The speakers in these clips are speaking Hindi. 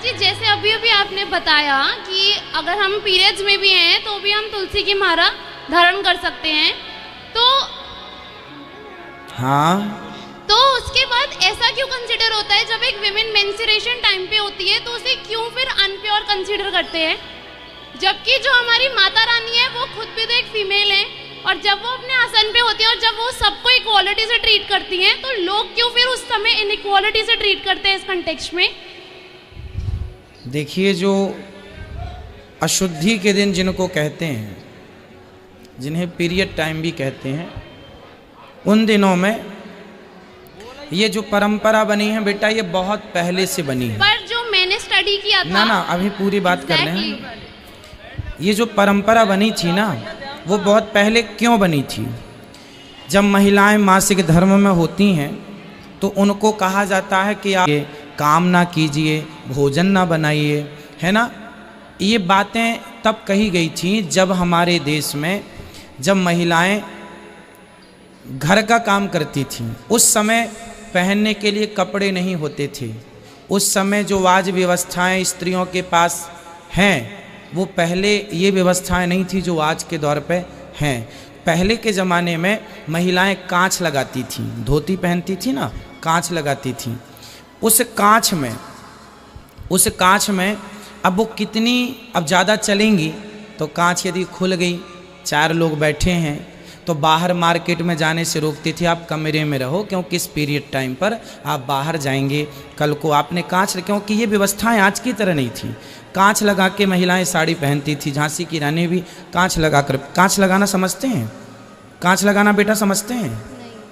जी जैसे अभी अभी आपने बताया कि अगर हम पीरियड्स में भी हैं तो भी हम तुलसी की माला धारण कर सकते हैं, तो हाँ, तो उसके बाद ऐसा क्यों कंसीडर होता है जब एक विमेन मेंस्ट्रुएशन टाइम पे होती है तो उसे क्यों फिर अनप्योर कंसीडर करते हैं, जबकि जो हमारी माता रानी है वो खुद भी तो एक फीमेल है, और जब वो अपने आसन पे होती है और जब वो सबको इक्वालिटी से ट्रीट करती हैं तो लोग क्यों फिर उस समय इनइक्वालिटी से ट्रीट करते हैं इस कंटेक्स्ट में? देखिए, जो अशुद्धि के दिन जिनको कहते हैं, जिन्हें पीरियड टाइम भी कहते हैं, उन दिनों में ये जो परंपरा बनी है बेटा, ये बहुत पहले से बनी है। पर जो मैंने स्टडी किया था, ना अभी पूरी बात कर रहे हैं। ये जो परंपरा बनी थी ना, वो बहुत पहले क्यों बनी थी? जब महिलाएं मासिक धर्म में होती हैं तो उनको कहा जाता है कि आप काम ना कीजिए, भोजन ना बनाइए, है ना। ये बातें तब कही गई थी जब हमारे देश में जब महिलाएं घर का काम करती थीं। उस समय पहनने के लिए कपड़े नहीं होते थे। उस समय जो आज व्यवस्थाएं स्त्रियों के पास हैं, वो पहले ये व्यवस्थाएं नहीं थी जो आज के दौर पे हैं। पहले के ज़माने में महिलाएं कांच लगाती थीं, धोती पहनती थी ना, कांच लगाती थीं। उस कांच में अब वो कितनी अब ज़्यादा चलेंगी तो कांच यदि खुल गई, 4 लोग बैठे हैं तो बाहर मार्केट में जाने से रोकती थी, आप कमरे में रहो क्योंकि इस पीरियड टाइम पर आप बाहर जाएंगे, कल को आपने कांच, क्योंकि ये व्यवस्थाएं आज की तरह नहीं थी। कांच लगा के महिलाएं साड़ी पहनती थी। झांसी की रानी भी कांच लगाना समझते हैं? कांच लगाना बेटा समझते हैं?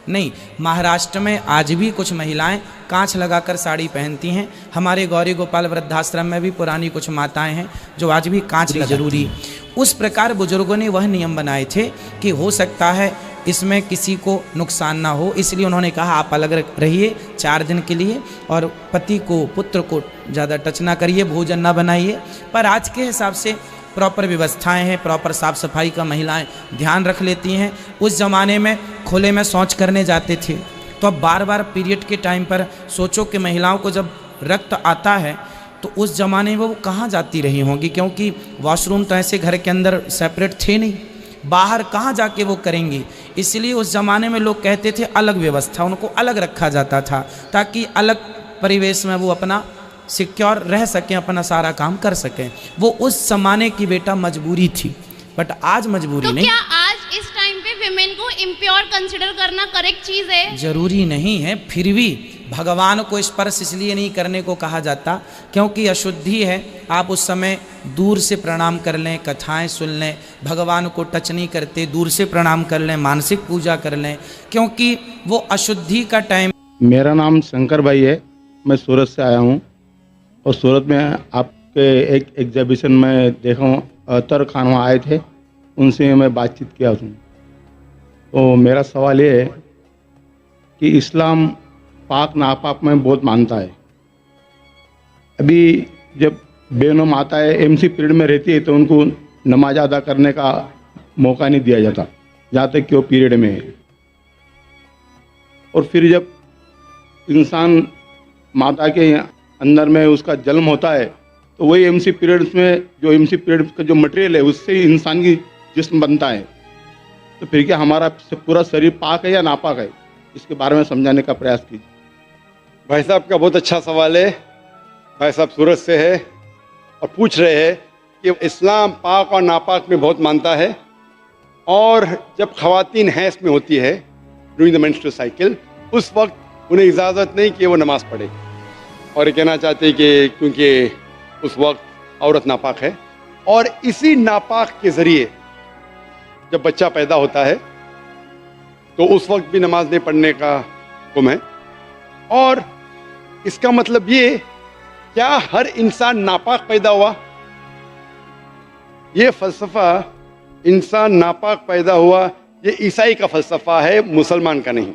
नहीं। महाराष्ट्र में आज भी कुछ महिलाएं कांच लगाकर साड़ी पहनती हैं। हमारे गौरी गोपाल वृद्धाश्रम में भी पुरानी कुछ माताएं हैं जो आज भी कांच जरूरी। उस प्रकार बुजुर्गों ने वह नियम बनाए थे कि हो सकता है इसमें किसी को नुकसान ना हो, इसलिए उन्होंने कहा आप अलग रहिए 4 दिन के लिए और पति को, पुत्र को ज़्यादा टच ना करिए, भोजन ना बनाइए। पर आज के हिसाब से प्रॉपर व्यवस्थाएं हैं, प्रॉपर साफ़ सफाई का महिलाएं ध्यान रख लेती हैं। उस ज़माने में खुले में शौच करने जाते थे, तो अब बार बार पीरियड के टाइम पर सोचो कि महिलाओं को जब रक्त आता है तो उस ज़माने में वो कहाँ जाती रही होंगी, क्योंकि वॉशरूम तो ऐसे घर के अंदर सेपरेट थे नहीं, बाहर कहाँ जाके वो करेंगी। इसलिए उस ज़माने में लोग कहते थे अलग व्यवस्था, उनको अलग रखा जाता था ताकि अलग परिवेश में वो अपना सिक्योर रह सकें, अपना सारा काम कर सकें। वो उस ज़माने की बेटा मजबूरी थी, बट आज मजबूरी तो नहीं। क्या आज इस टाइम पे विमेन को इम्प्योर कंसिडर करना करेक्ट चीज़ है? जरूरी नहीं है, फिर भी भगवान को स्पर्श इसलिए नहीं करने को कहा जाता क्योंकि अशुद्धि है। आप उस समय दूर से प्रणाम कर लें, कथाएं सुन लें, भगवान को टच नहीं करते, दूर से प्रणाम कर लें, मानसिक पूजा कर लें, क्योंकि वो अशुद्धि का टाइम। मेरा नाम शंकर भाई है, मैं सूरत से आया हूँ और सूरत में आपके एक एग्जीबिशन में देखा हूँ, अतर खान वहाँ आए थे, उनसे मैं बातचीत किया हूँ। तो मेरा सवाल ये है कि इस्लाम पाक नापाक में बहुत मानता है। अभी जब बहनों माताएं एमसी पीरियड में रहती है तो उनको नमाज अदा करने का मौका नहीं दिया जाता जहाँ तक कि वो पीरियड में है। और फिर जब इंसान माता के अंदर में उसका जन्म होता है तो वही एमसी पीरियड्स में जो एमसी पीरियड का जो मटेरियल है उससे ही इंसान की जिस्म बनता है। तो फिर क्या हमारा पूरा शरीर पाक है या नापाक है, इसके बारे में समझाने का प्रयास कीजिए। भाई साहब का बहुत अच्छा सवाल है। भाई साहब सूरत से है और पूछ रहे हैं कि इस्लाम पाक और नापाक में बहुत मानता है, और जब ख़वातीन हैज़ में होती है ड्यूरिंग द मेंस्ट्रुअल साइकिल, उस वक्त उन्हें इजाज़त नहीं कि वो नमाज़ पढ़े, और ये कहना चाहते हैं कि क्योंकि उस वक्त औरत नापाक है। और इसी नापाक के ज़रिए जब बच्चा पैदा होता है तो उस वक्त भी नमाज नहीं पढ़ने का हुक्म है। और इसका मतलब ये, क्या हर इंसान नापाक पैदा हुआ? ये फ़लसफ़ा इंसान नापाक पैदा हुआ, ये ईसाई का फ़लसफ़ा है, मुसलमान का नहीं।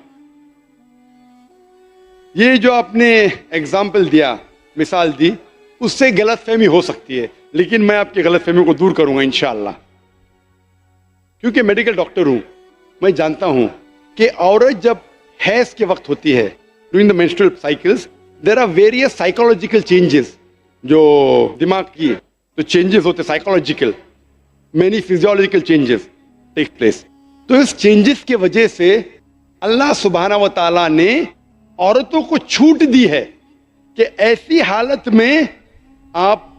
ये जो आपने एग्जाम्पल दिया, मिसाल दी, उससे गलतफहमी हो सकती है, लेकिन मैं आपकी गलतफहमी को दूर करूंगा इंशाअल्लाह। क्योंकि मेडिकल डॉक्टर हूं, मैं जानता हूं कि औरत जब हैज़ के वक्त होती है during the menstrual cycles, there are various psychological changes जो दिमाग की जो चेंजेस होते psychological, many physiological changes take place. तो इस चेंजेस की वजह से अल्लाह सुब्हाना व ताला ने औरतों को छूट दी है कि ऐसी हालत में आप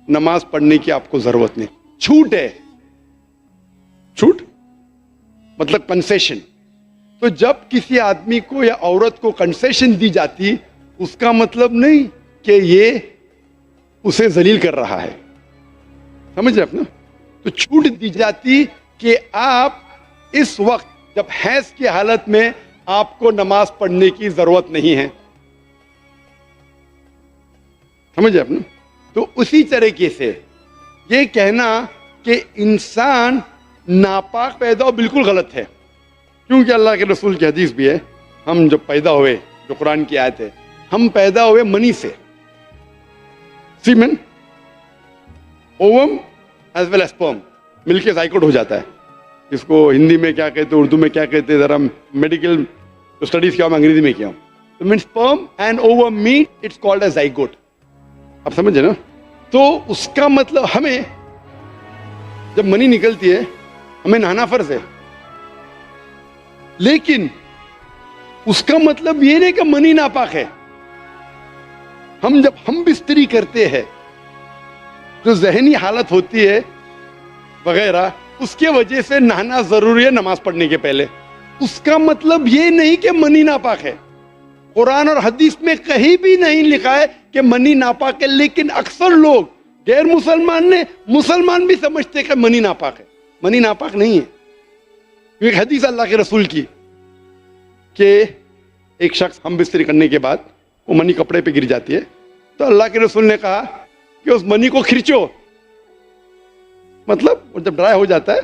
नमाज पढ़ने की आपको जरूरत नहीं। छूट है, छूट मतलब कंसेशन। तो जब किसी आदमी को या औरत को कंसेशन दी जाती, उसका मतलब नहीं कि ये उसे जलील कर रहा है, समझ रहे अपना। तो छूट दी जाती कि आप इस वक्त जब हैज की हालत में आपको नमाज पढ़ने की जरूरत नहीं है, समझ रहे अपना। तो उसी तरीके से ये कहना कि इंसान नापाक पैदा हो बिल्कुल गलत है, क्योंकि अल्लाह के रसूल की हदीस भी है, हम जब पैदा हुए, जो कुरान की आयत है, हम पैदा हुए मनी से, semen, ovum as well as sperm मिलके जाइकोट हो जाता है। इसको हिंदी में क्या कहते हैं, उर्दू में क्या कहते हैं, जरा मेडिकल स्टडीज किया, मैं अंग्रेजी में किया हूं। तो mean sperm and ovum meet, it's called as zygote. आप समझे ना। तो उसका मतलब हमें जब मनी निकलती है हमें नहाना फर्ज है, लेकिन उसका मतलब ये नहीं कि मनी नापाक है। हम जब हम बिस्तरी करते हैं, जो जहनी हालत होती है वगैरह, उसके वजह से नहाना जरूरी है नमाज पढ़ने के पहले। उसका मतलब ये नहीं कि मनी नापाक है। कुरान और हदीस में कहीं भी नहीं लिखा है कि मनी नापाक है, लेकिन अक्सर लोग गैर मुसलमान भी समझते हैं कि मनी नापाक है। मनी नापाक नहीं है। एक हदीस अल्लाह के रसूल की कि एक शख्स हम बिस्तरी करने के बाद वो मनी कपड़े पे गिर जाती है, तो अल्लाह के रसूल ने कहा कि उस मनी को खींचो, मतलब जब ड्राई हो जाता है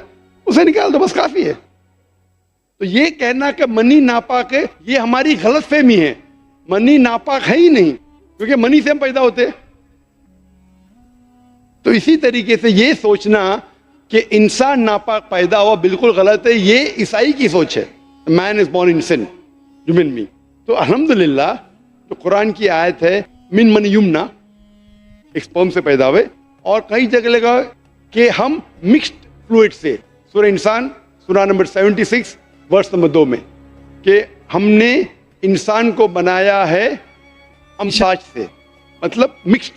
उसे निकाल दो, बस काफी है। तो ये कहना कि मनी नापाक है, ये हमारी गलतफहमी है। मनी नापाक है ही नहीं, क्योंकि मनी से हम पैदा होते हैं। तो इसी तरीके से ये सोचना कि इंसान नापाक पैदा हुआ बिल्कुल गलत है। ये ईसाई की सोच है, man is born in sin, human being. तो अल्हम्दुलिल्लाह जो कुरान की आयत है, मिन मन युमना, एक स्पर्म से पैदा हुए, और कई जगह लगा कि हम मिक्स्ड फ्लूइड से, सूरह इंसान सूरह नंबर 76 वर्स नंबर 2 में, कि हमने इंसान को बनाया है अमशाज से, मतलब मिक्स्ड